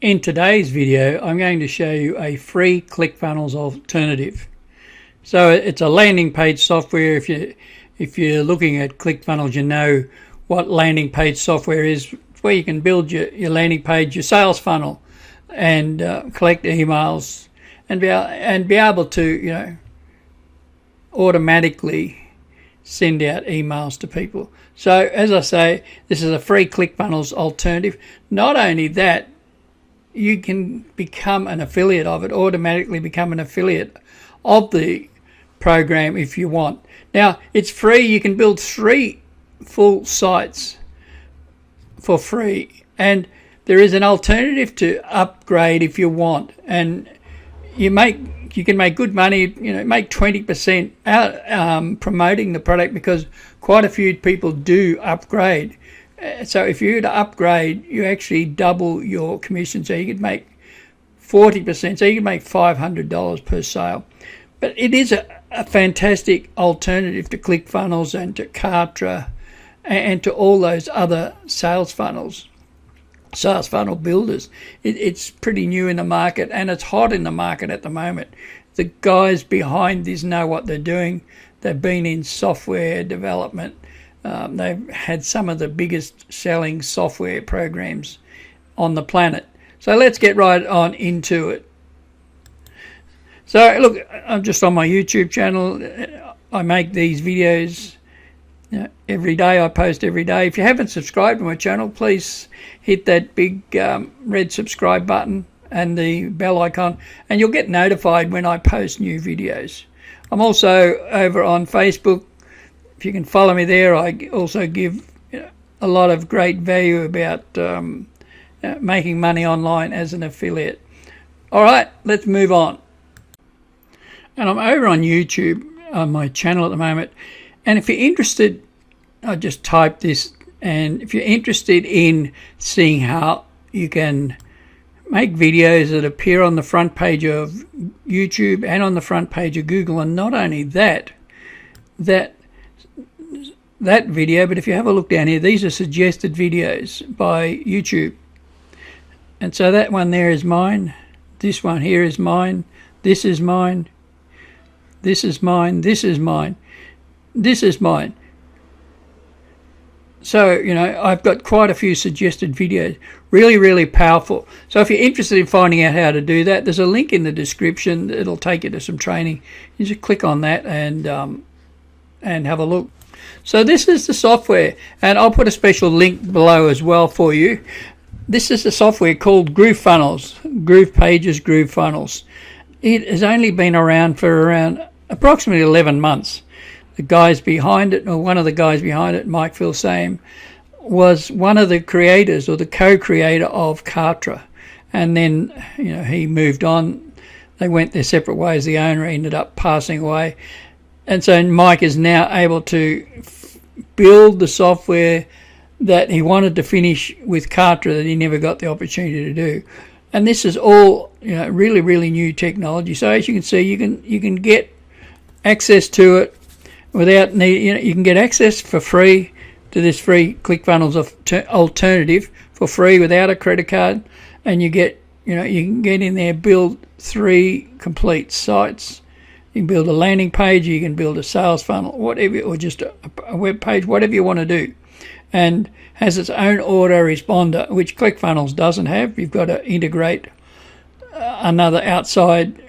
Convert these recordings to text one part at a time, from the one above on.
In today's video, I'm going to show you a free ClickFunnels alternative. So it's a landing page software. If you're looking at ClickFunnels, you know what landing page software is. It's where you can build your landing page, your sales funnel, and collect emails and be able to automatically send out emails to people. So as I say, this is a free ClickFunnels alternative. Not only that, you can become an affiliate of it, automatically become an affiliate of the program if you want. Now, it's free. You can build 3 full sites for free, and there is an alternative to upgrade if you want, and you can make good money, make 20% out promoting the product, because quite a few people do upgrade. So if you were to upgrade, you actually double your commission. So you could make 40%. So you could make $500 per sale. But it is a fantastic alternative to ClickFunnels and to Kartra and to all those other sales funnel builders. It's pretty new in the market, and it's hot in the market at the moment. The guys behind this know what they're doing. They've been in software development. They've had some of the biggest selling software programs on the planet. So let's get right on into it. So look, I'm just on my YouTube channel. I make these videos every day. I post every day. If you haven't subscribed to my channel, please hit that big red subscribe button and the bell icon, and you'll get notified when I post new videos. I'm also over on Facebook. If you can follow me there, I also give a lot of great value about making money online as an affiliate. All right, let's move on. And I'm over on YouTube on my channel at the moment. And if you're interested, I just type this. And if you're interested in seeing how you can make videos that appear on the front page of YouTube and on the front page of Google, and not only that video, but if you have a look down here, these are suggested videos by YouTube. And so that one there is mine. This one here is mine. This is mine. This is mine. This is mine. This is mine. So, I've got quite a few suggested videos. Really, really powerful. So if you're interested in finding out how to do that, there's a link in the description. It'll take you to some training. You just click on that and have a look. So this is the software, and I'll put a special link below as well for you. This is the software called GrooveFunnels, GroovePages, GrooveFunnels. It has only been around for around approximately 11 months. The guys behind it, or one of the guys behind it, Mike Filsame, was one of the creators or the co-creator of Kartra. And then, he moved on. They went their separate ways. The owner ended up passing away. And so Mike is now able to build the software that he wanted to finish with Kartra that he never got the opportunity to do. And this is all, really, really new technology. So as you can see, you can get access to it without need. You can get access for free to this free ClickFunnels alternative for free without a credit card, and you can get in there, build 3 complete sites. You can build a landing page, you can build a sales funnel, whatever, or just a web page, whatever you want to do. And has its own autoresponder, which ClickFunnels doesn't have. You've got to integrate another outside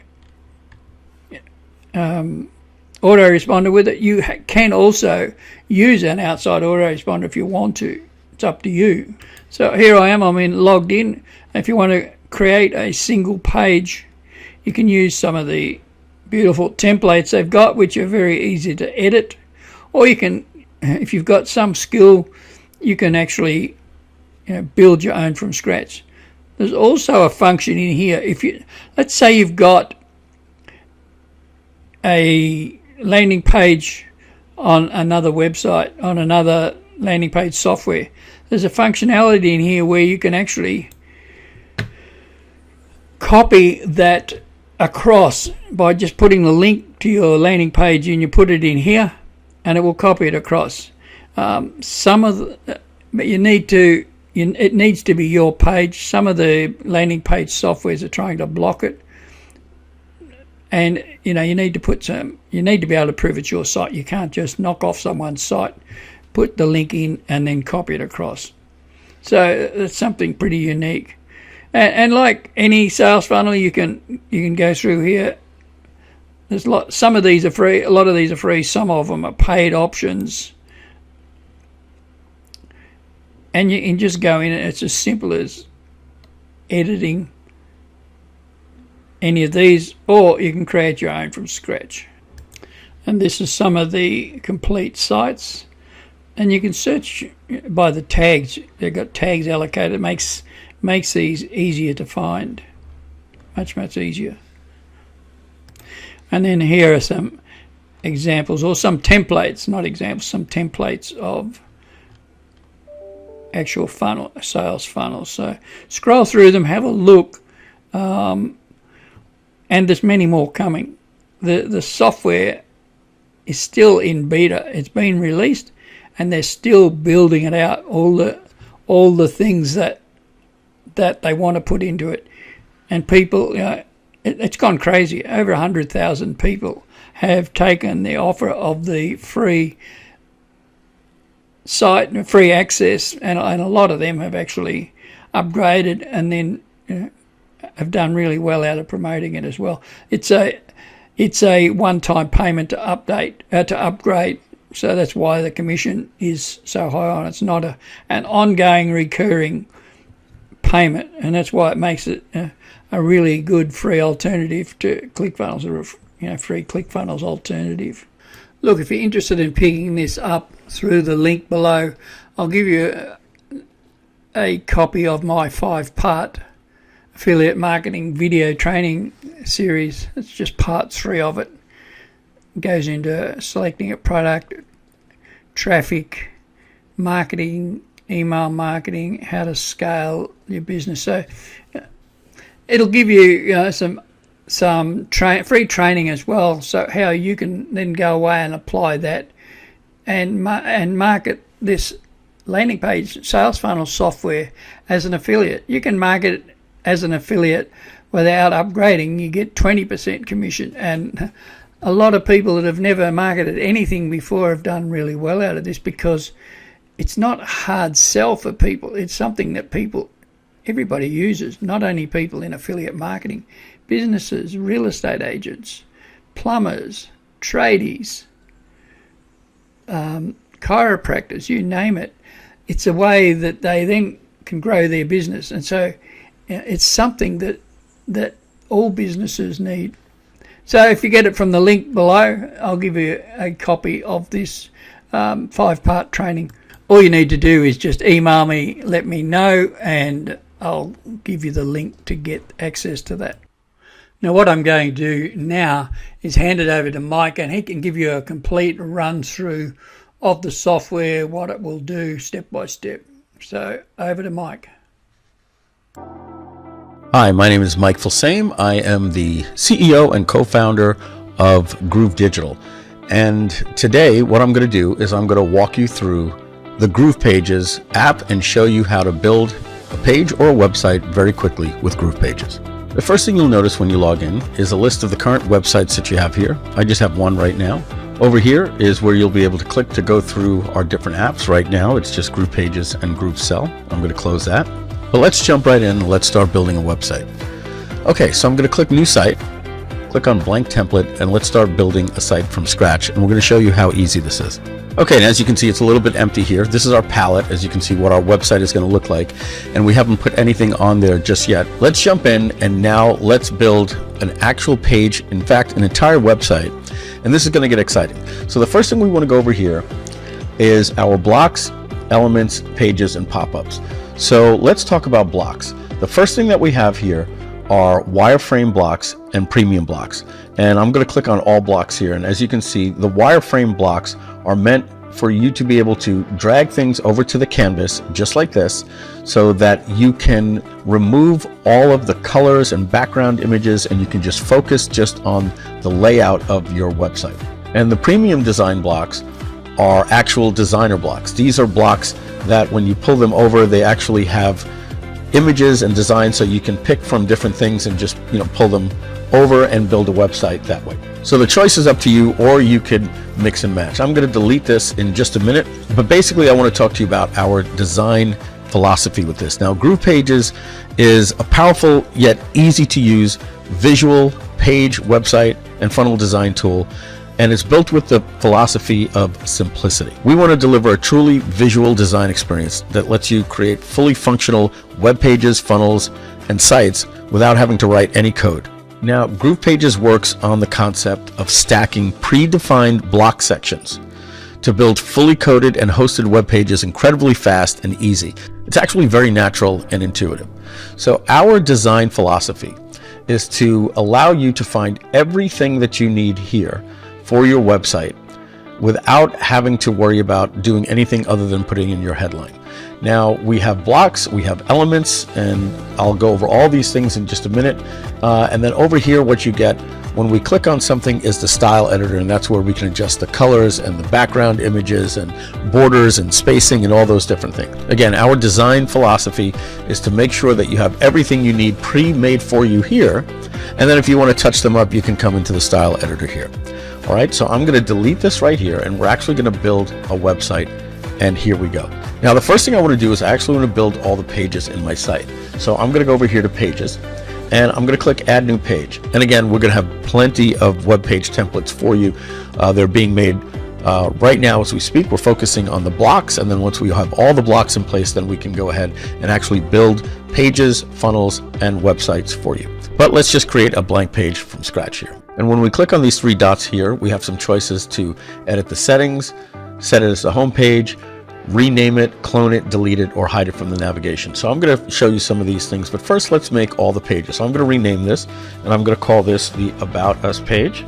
autoresponder with it. You can also use an outside autoresponder if you want to. It's up to you. So here I am, logged in. If you want to create a single page, you can use some of the beautiful templates they've got, which are very easy to edit, or you can, if you've got some skill, you can actually build your own from scratch. There's also a function in here. Let's say you've got a landing page on another website, on another landing page software, there's a functionality in here where you can actually copy that across by just putting the link to your landing page in. You put it in here and it will copy it across. But you need to it needs to be your page. Some of the landing page softwares are trying to block it, and you need to put you need to be able to prove it's your site. You can't just knock off someone's site, put the link in, and then copy it across. So it's something pretty unique. And like any sales funnel, you can go through here. There's some of these are free, a lot of these are free, some of them are paid options. And you can just go in, and it's as simple as editing any of these, or you can create your own from scratch. And this is some of the complete sites. And you can search by the tags. They've got tags allocated. It makes these easier to find. Much easier. And then here are some examples, or some templates, not examples, some templates of actual sales funnels. So scroll through them, have a look, and there's many more coming. The software is still in beta. It's been released, and they're still building it out. All the things that they want to put into it, and people, it's gone crazy. Over 100,000 people have taken the offer of the free site and free access, and a lot of them have actually upgraded and then have done really well out of promoting it as well. It's a one-time payment to upgrade, so that's why the commission is so high on it. It's not an ongoing recurring payment, and that's why it makes it a really good free alternative to ClickFunnels, or free ClickFunnels alternative. Look, if you're interested in picking this up through the link below, I'll give you a copy of my 5-part affiliate marketing video training series. It's just part 3 of it. It goes into selecting a product, traffic, marketing, email marketing, how to scale your business. So it'll give you some free training as well, so how you can then go away and apply that and market this landing page sales funnel software as an affiliate. You can market it as an affiliate without upgrading. You get 20% commission, and a lot of people that have never marketed anything before have done really well out of this, because it's not a hard sell for people. It's something that everybody uses, not only people in affiliate marketing, businesses, real estate agents, plumbers, tradies, chiropractors, you name it. It's a way that they then can grow their business. And so it's something that all businesses need. So if you get it from the link below, I'll give you a copy of this 5-part training. All you need to do is just email me, let me know, and I'll give you the link to get access to that. Now what I'm going to do now is hand it over to Mike, and he can give you a complete run through of the software, what it will do step by step. So over to Mike. Hi, my name is Mike Filsame. I am the CEO and co-founder of Groove Digital. And today what I'm going to do is I'm going to walk you through the GroovePages app and show you how to build a page or a website very quickly with GroovePages. The first thing you'll notice when you log in is a list of the current websites that you have here. I just have one right now. Over here is where you'll be able to click to go through our different apps. Right now it's just GroovePages and GrooveSell. I'm going to close that. But let's jump right in and let's start building a website. Okay, so I'm going to click New Site, click on Blank Template, and let's start building a site from scratch. And we're going to show you how easy this is. Okay, and as you can see, it's a little bit empty here. This is our palette, as you can see what our website is going to look like, and we haven't put anything on there just yet. Let's jump in, and now let's build an actual page, in fact, an entire website, and this is going to get exciting. So the first thing we want to go over here is our blocks, elements, pages, and pop-ups. So let's talk about blocks. The first thing that we have here are wireframe blocks and premium blocks, and I'm going to click on all blocks here, and as you can see, the wireframe blocks are meant for you to be able to drag things over to the canvas just like this, so that you can remove all of the colors and background images, and you can just focus just on the layout of your website. And the premium design blocks are actual designer blocks. These are blocks that when you pull them over, they actually have images and designs, so you can pick from different things and just pull them over and build a website that way. So the choice is up to you, or you could mix and match. I'm going to delete this in just a minute, but basically I want to talk to you about our design philosophy with this. Now, GroovePages is a powerful yet easy to use visual page, website, and funnel design tool, and it's built with the philosophy of simplicity. We want to deliver a truly visual design experience that lets you create fully functional web pages, funnels, and sites without having to write any code. Now, GroovePages works on the concept of stacking predefined block sections to build fully coded and hosted web pages incredibly fast and easy. It's actually very natural and intuitive. So our design philosophy is to allow you to find everything that you need here for your website without having to worry about doing anything other than putting in your headline. Now, we have blocks, we have elements, and I'll go over all these things in just a minute. And then over here, what you get when we click on something is the style editor, and that's where we can adjust the colors and the background images and borders and spacing and all those different things. Again, our design philosophy is to make sure that you have everything you need pre-made for you here. And then if you want to touch them up, you can come into the style editor here. All right, so I'm going to delete this right here, and we're actually going to build a website, and here we go. Now, the first thing I want to do is I actually want to build all the pages in my site. So I'm going to go over here to Pages, and I'm going to click Add New Page. And again, we're going to have plenty of web page templates for you. They're being made right now as we speak. We're focusing on the blocks, and then once we have all the blocks in place, then we can go ahead and actually build pages, funnels, and websites for you. But let's just create a blank page from scratch here. And when we click on these three dots here, we have some choices to edit the settings, set it as a home page, rename it, clone it, delete it, or hide it from the navigation. So I'm going to show you some of these things, but first let's make all the pages. So I'm going to rename this, and I'm going to call this the About Us page.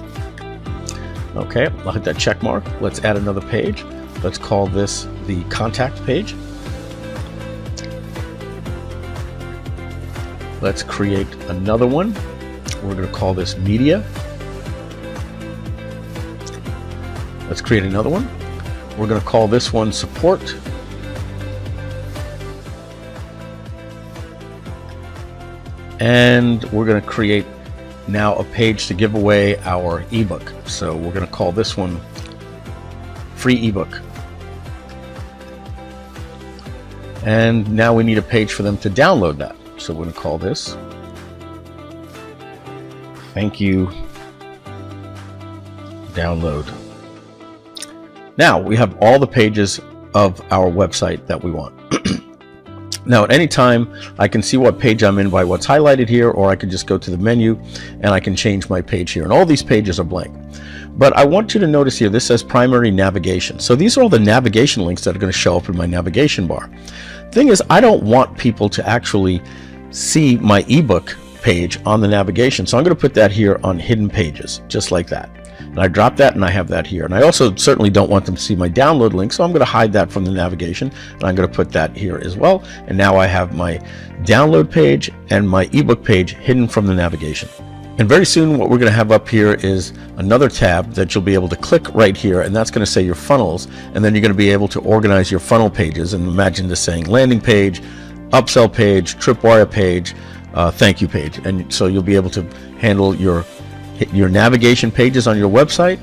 Okay, I'll hit that check mark. Let's add another page. Let's call this the Contact page. Let's create another one. We're going to call this Media. Let's create another one. We're going to call this one Support. And we're going to create now a page to give away our ebook. So we're going to call this one Free Ebook. And now we need a page for them to download that. So we're going to call this Thank You Download. Now we have all the pages of our website that we want. Now at any time I can see what page I'm in by what's highlighted here, or I can just go to the menu and I can change my page here, and all these pages are blank. But I want you to notice here, this says primary navigation. So these are all the navigation links that are going to show up in my navigation bar. Thing is, I don't want people to actually see my ebook page on the navigation. So I'm going to put that here on hidden pages, just like that. And I drop that and I have that here. And I also certainly don't want them to see my download link, so I'm going to hide that from the navigation, and I'm going to put that here as well. And now I have my download page and my ebook page hidden from the navigation. And very soon what we're going to have up here is another tab that you'll be able to click right here, and that's going to say your funnels, and then you're going to be able to organize your funnel pages. And imagine this saying landing page, upsell page, tripwire page, thank you page. And so you'll be able to handle your navigation pages on your website,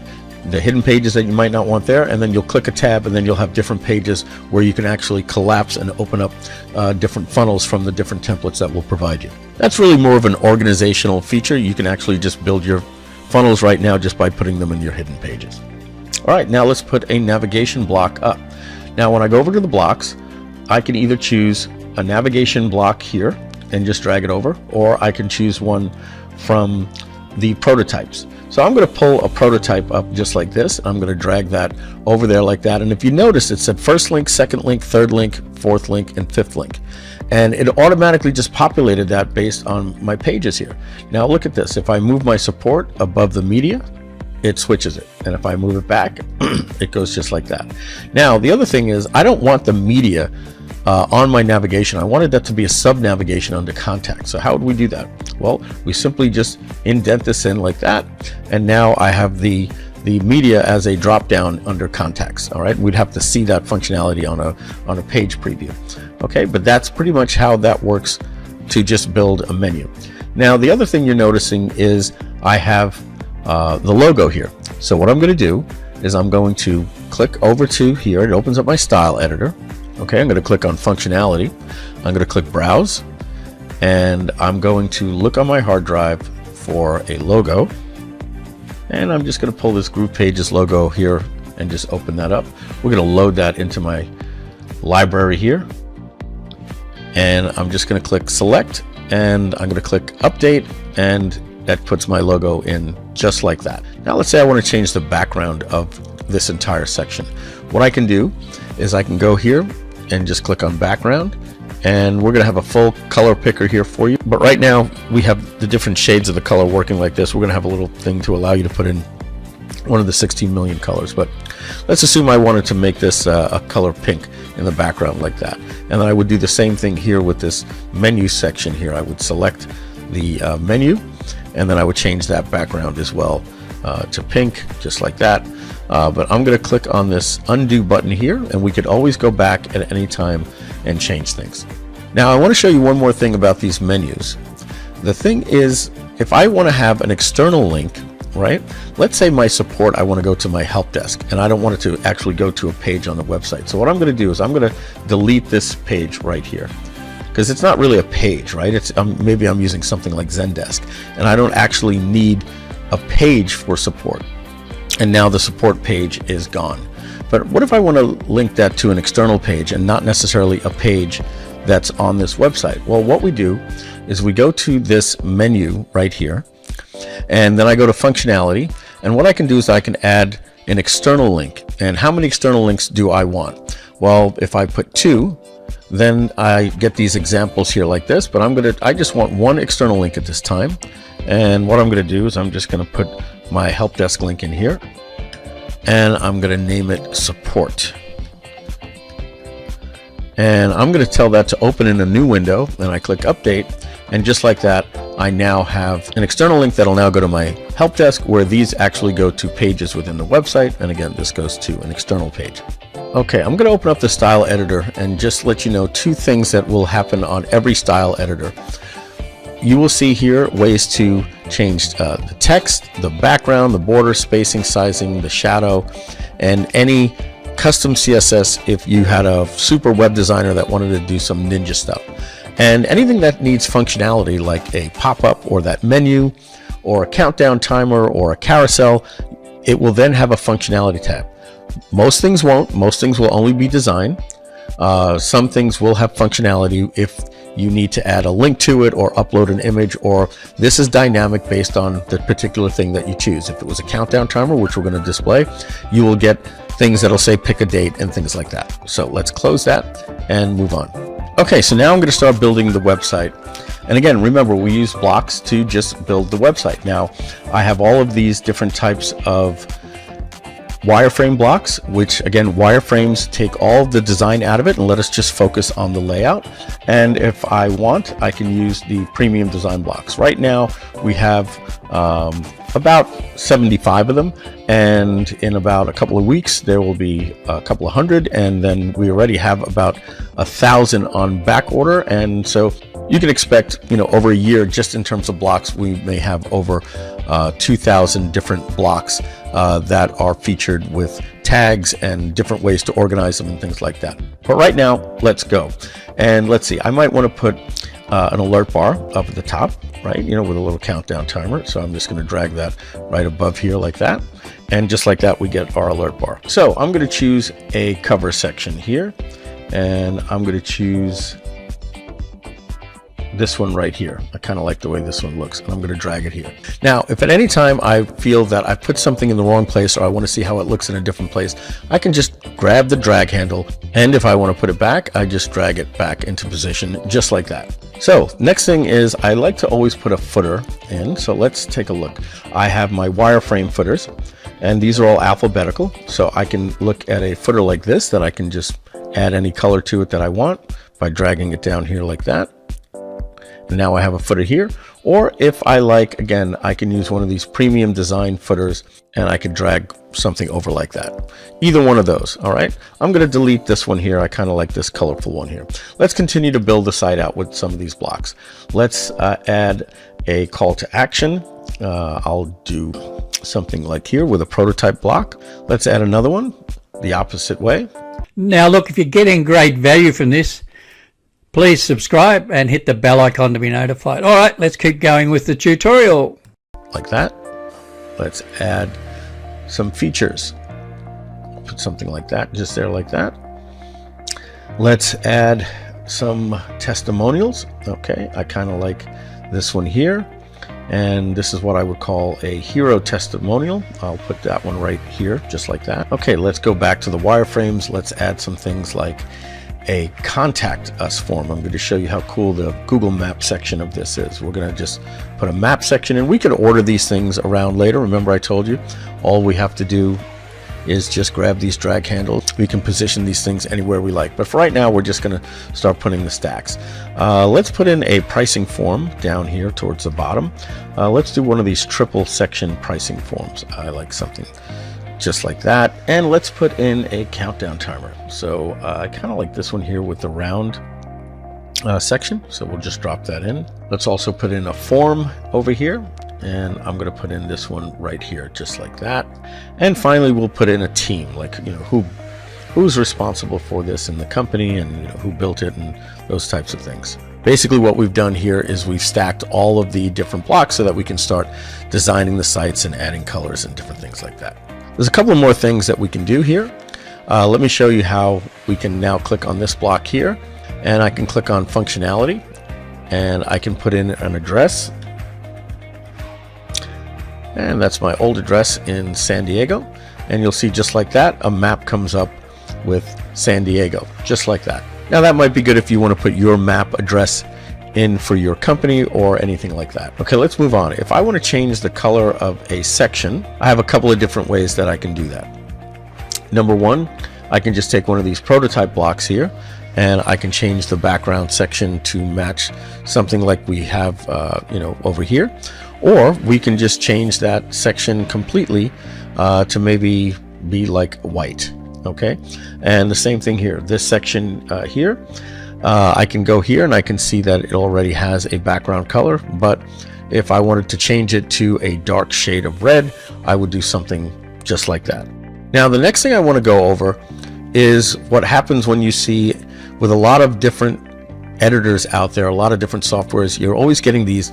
the hidden pages that you might not want there, and then you'll click a tab, and then you'll have different pages where you can actually collapse and open up different funnels from the different templates that we'll provide you. That's really more of an organizational feature. You can actually just build your funnels right now just by putting them in your hidden pages. All right, now let's put a navigation block up. Now when I go over to the blocks, I can either choose a navigation block here and just drag it over, or I can choose one from the prototypes. So I'm going to pull a prototype up just like this. I'm going to drag that over there like that. And if you notice, it said first link, second link, third link, fourth link, and fifth link. And it automatically just populated that based on my pages here. Now look at this. If I move my support above the media, it switches it. And if I move it back, it goes just like that. Now, the other thing is, I don't want the media on my navigation. I wanted that to be a sub-navigation under contact. So how would we do that? Well, we simply just indent this in like that, and now I have the the media as a drop down under contacts. All right, we'd have to see that functionality on a page preview. Okay, but that's pretty much how that works to just build a menu. Now the other thing you're noticing is I have the logo here. So what I'm going to do is I'm going to click over to here. It opens up my style editor. Okay, I'm going to click on functionality. I'm going to click browse, and I'm going to look on my hard drive for a logo, and I'm just going to pull this GroovePages logo here and just open that up. We're going to load that into my library here, and I'm just going to click select, and I'm going to click update, and that puts my logo in just like that. Now let's say I want to change the background of this entire section. What I can do is I can go here and just click on background, and we're going to have a full color picker here for you. But right now we have the different shades of the color working like this. We're going to have a little thing to allow you to put in one of the 16 million colors, but let's assume I wanted to make this a color pink in the background like that. And then I would do the same thing here with this menu section here. I would select the menu, and then I would change that background as well to pink, just like that. But I'm going to click on this undo button here, and we could always go back at any time and change things. Now I want to show you one more thing about these menus. The thing is, if I want to have an external link, right? Let's say my support, I want to go to my help desk, and I don't want it to actually go to a page on the website. So what I'm going to do is I'm going to delete this page right here, because it's not really a page, right? It's maybe I'm using something like Zendesk, and I don't actually need a page for support. And now the support page is gone. But what if I want to link that to an external page and not necessarily a page that's on this website? Well, what we do is we go to this menu right here, and then I go to functionality, and what I can do is I can add an external link. And how many external links do I want? Well, if I put 2, then I get these examples here like this, but I just want one external link at this time. And what I'm going to do is I'm just going to put my help desk link in here, and I'm going to name it support. And I'm going to tell that to open in a new window, and I click update, and just like that, I now have an external link that'll now go to my help desk, where these actually go to pages within the website. And again, this goes to an external page. Okay, I'm going to open up the style editor and just let you know 2 things that will happen on every style editor. You will see here ways to change the text, the background, the border, spacing, sizing, the shadow, and any custom CSS if you had a super web designer that wanted to do some ninja stuff. And anything that needs functionality like a pop-up or that menu or a countdown timer or a carousel, it will then have a functionality tab. Most things won't. Most things will only be design. Some things will have functionality if you need to add a link to it or upload an image, or this is dynamic based on the particular thing that you choose. If it was a countdown timer, which we're going to display, you will get things that'll say pick a date and things like that. So let's close that and move on. Okay, so now I'm going to start building the website. And again, remember, we use blocks to just build the website. Now, I have all of these different types of wireframe blocks, which again, wireframes take all the design out of it and let us just focus on the layout. And if I want, I can use the premium design blocks. Right now, we have about 75 of them, and in about a couple of weeks there will be a couple of hundred, and then we already have about 1,000 on back order. And so you can expect, over a year, just in terms of blocks, we may have over 2,000 different blocks that are featured with tags and different ways to organize them and things like that. But right now, let's go. And let's see, I might want to put an alert bar up at the top, right? With a little countdown timer. So I'm just going to drag that right above here like that. And just like that, we get our alert bar. So I'm going to choose a cover section here, and I'm going to choose this one right here. I kind of like the way this one looks, and I'm going to drag it here. Now, if at any time I feel that I put something in the wrong place, or I want to see how it looks in a different place, I can just grab the drag handle, and if I want to put it back, I just drag it back into position just like that. So next thing is I like to always put a footer in. So let's take a look. I have my wireframe footers, and these are all alphabetical. So I can look at a footer like this that I can just add any color to it that I want by dragging it down here like that. And now I have a footer here. Or if I like, again, I can use one of these premium design footers and I can drag something over like that. Either one of those, all right? I'm gonna delete this one here. I kind of like this colorful one here. Let's continue to build the site out with some of these blocks. Let's add a call to action. I'll do something like here with a prototype block. Let's add another one the opposite way. Now look, if you're getting great value from this, please subscribe and hit the bell icon to be notified. All right, let's keep going with the tutorial. Like that. Let's add some features. Put something like that, just there like that. Let's add some testimonials. Okay, I kind of like this one here. And this is what I would call a hero testimonial. I'll put that one right here, just like that. Okay, let's go back to the wireframes. Let's add some things like a contact us form. I'm going to show you how cool the Google Map section of this is. We're going to just put a map section in. We could order these things around later. Remember I told you all we have to do is just grab these drag handles. We can position these things anywhere we like, but for right now we're just going to start putting the stacks. Let's put in a pricing form down here towards the bottom. Let's do one of these triple section pricing forms. I like something just like that. And let's put in a countdown timer. So I kind of like this one here with the round section. So we'll just drop that in. Let's also put in a form over here. And I'm going to put in this one right here, just like that. And finally, we'll put in a team, like, you know, who's responsible for this in the company, and, you know, who built it and those types of things. Basically, what we've done here is we've stacked all of the different blocks so that we can start designing the sites and adding colors and different things like that. There's a couple more things that we can do here. Let me show you how we can now click on this block here, and I can click on functionality, and I can put in an address. And that's my old address in San Diego. And you'll see just like that, a map comes up with San Diego, just like that. Now that might be good if you want to put your map address in for your company or anything like that. Okay, let's move on. If I want to change the color of a section, I have a couple of different ways that I can do that. Number one, I can just take one of these prototype blocks here and I can change the background section to match something like we have you know, over here. Or we can just change that section completely to maybe be like white. Okay, and the same thing here. This section here, I can go here and I can see that it already has a background color, but if I wanted to change it to a dark shade of red, I would do something just like that. Now the next thing I want to go over is what happens when you see with a lot of different editors out there, a lot of different softwares, you're always getting these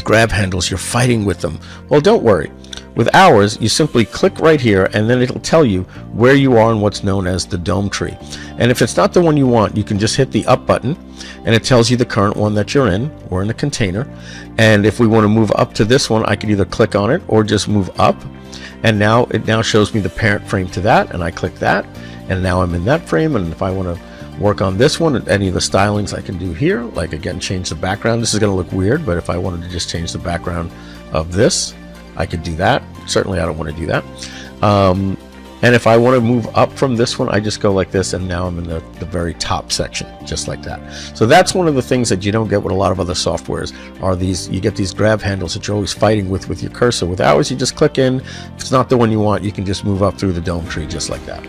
grab handles, you're fighting with them. Well, don't worry. With ours, you simply click right here and then it'll tell you where you are in what's known as the dome tree. And if it's not the one you want, you can just hit the up button and it tells you the current one that you're in. We're in the container. And if we want to move up to this one, I can either click on it or just move up. And now it shows me the parent frame to that, and I click that, and now I'm in that frame. And if I want to work on this one, any of the stylings I can do here, like again, change the background. This is going to look weird, but if I wanted to just change the background of this, I could do that. Certainly I don't want to do that. And if I want to move up from this one, I just go like this, and now I'm in the very top section, just like that. So that's one of the things that you don't get with a lot of other softwares, are these, you get these grab handles that you're always fighting with your cursor. With ours, you just click in. If it's not the one you want, you can just move up through the dome tree, just like that.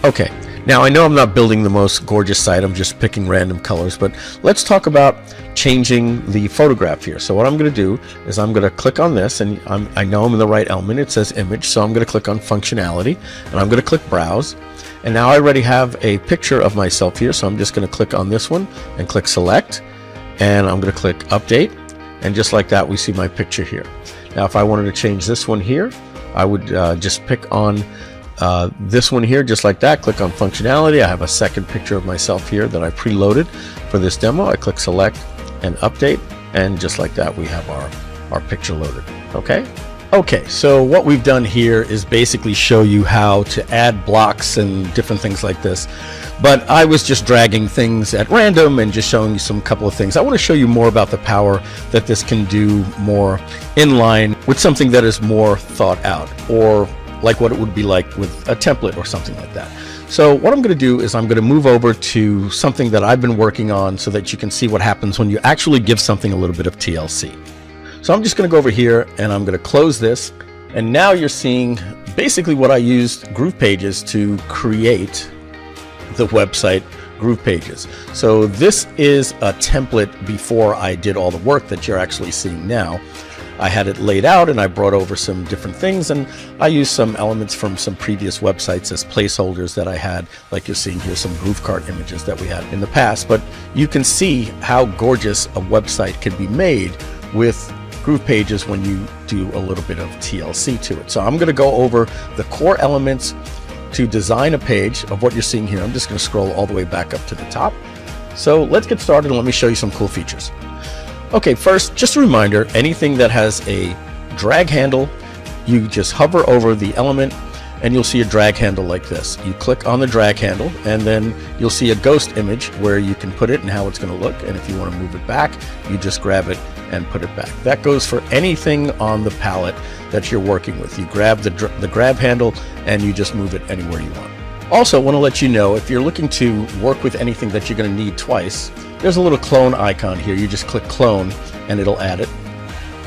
Okay, now I know I'm not building the most gorgeous site, I'm just picking random colors, but let's talk about changing the photograph here. So what I'm going to do is I'm going to click on this, and I know I'm in the right element. It says image, so I'm going to click on functionality, and I'm going to click browse. And now I already have a picture of myself here, so I'm just going to click on this one and click select, and I'm going to click update, and just like that we see my picture here. Now if I wanted to change this one here, I would just pick on this one here, just like that, click on functionality. I have a second picture of myself here that I preloaded for this demo. I click select and update, and just like that we have our picture loaded. Okay, so what we've done here is basically show you how to add blocks and different things like this, but I was just dragging things at random and just showing you some couple of things. I want to show you more about the power that this can do more in line with something that is more thought out, or like what it would be like with a template or something like that. So what I'm going to do is I'm going to move over to something that I've been working on so that you can see what happens when you actually give something a little bit of TLC. So I'm just going to go over here and I'm going to close this. And now you're seeing basically what I used GroovePages to create the website GroovePages. So this is a template before I did all the work that you're actually seeing now. I had it laid out and I brought over some different things, and I used some elements from some previous websites as placeholders that I had, like you're seeing here, some groove cart images that we had in the past. But you can see how gorgeous a website can be made with GroovePages when you do a little bit of TLC to it. So I'm going to go over the core elements to design a page of what you're seeing here. I'm just going to scroll all the way back up to the top. So let's get started and let me show you some cool features. Okay, first, just a reminder, anything that has a drag handle, you just hover over the element and you'll see a drag handle like this. You click on the drag handle and then you'll see a ghost image where you can put it and how it's going to look. And if you want to move it back, you just grab it and put it back. That goes for anything on the palette that you're working with. You grab the grab handle and you just move it anywhere you want. Also, want to let you know, if you're looking to work with anything that you're going to need twice, there's a little clone icon here. You just click clone and it'll add it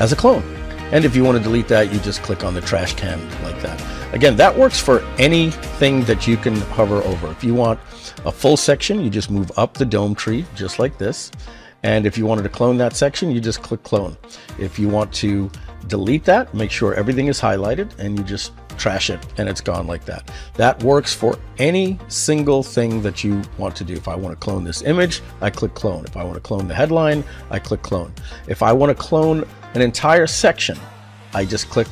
as a clone. And if you want to delete that, you just click on the trash can like that. Again, that works for anything that you can hover over. If you want a full section, you just move up the dome tree just like this. And if you wanted to clone that section, you just click clone. If you want to delete that, make sure everything is highlighted and you just trash it and it's gone like that. That works for any single thing that you want to do. If I want to clone this image, I click clone. If I want to clone the headline, I click clone. If I want to clone an entire section, I just click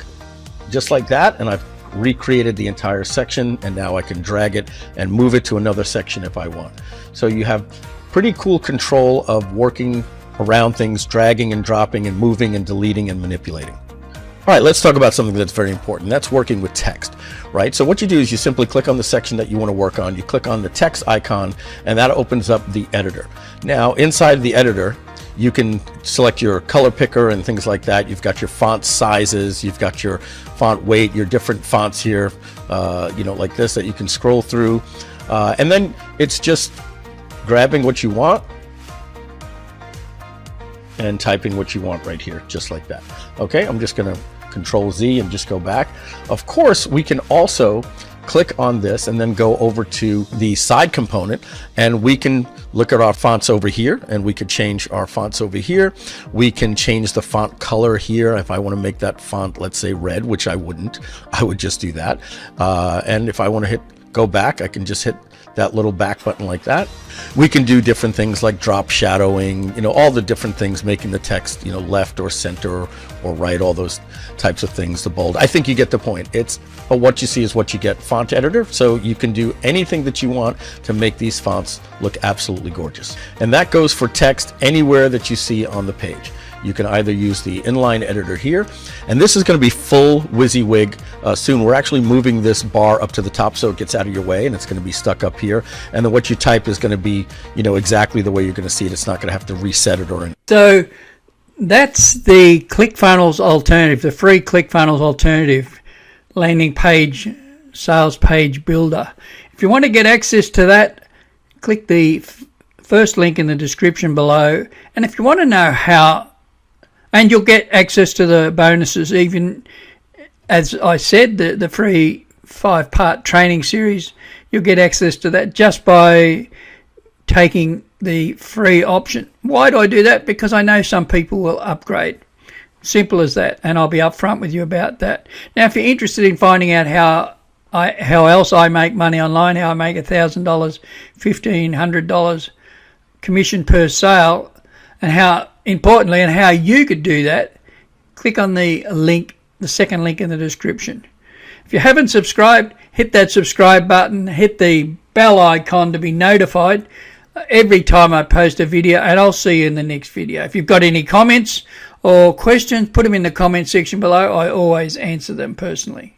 just like that and I've recreated the entire section, and now I can drag it and move it to another section if I want. So you have pretty cool control of working around things, dragging and dropping and moving and deleting and manipulating. All right, let's talk about something that's very important. That's working with text, right? So what you do is you simply click on the section that you want to work on. You click on the text icon, and that opens up the editor. Now, inside the editor, you can select your color picker and things like that. You've got your font sizes, you've got your font weight, your different fonts here, like this that you can scroll through. And then it's just grabbing what you want and typing what you want right here, just like that. Okay, I'm just gonna Control Z and just go back. Of course, we can also click on this and then go over to the side component, and we can look at our fonts over here, and we could change our fonts over here. We can change the font color here. If I want to make that font, let's say red, which I wouldn't, I would just do that. And if I want to hit go back, I can just hit that little back button like that. We can do different things like drop shadowing, all the different things, making the text, left or center or right, all those types of things, the bold. I think you get the point. But what you see is what you get. Font editor, so you can do anything that you want to make these fonts look absolutely gorgeous. And that goes for text anywhere that you see on the page. You can either use the inline editor here, and this is going to be full WYSIWYG soon. We're actually moving this bar up to the top so it gets out of your way, and it's going to be stuck up here. And then what you type is going to be, exactly the way you're going to see it. It's not going to have to reset it or anything. So that's the ClickFunnels alternative, the free ClickFunnels alternative landing page, sales page builder. If you want to get access to that, click the first link in the description below. And if you want to know how, and you'll get access to the bonuses, even as I said, the free 5-part training series, you'll get access to that just by taking the free option. Why do I do that? Because I know some people will upgrade. Simple as that, and I'll be upfront with you about that. Now, if you're interested in finding out how else I make money online, how I make $1,000, $1,500 commission per sale, and how importantly, and how you could do that, click on the link, the second link in the description. If you haven't subscribed, hit that subscribe button, hit the bell icon to be notified every time I post a video, and I'll see you in the next video. If you've got any comments or questions, put them in the comment section below. I always answer them personally.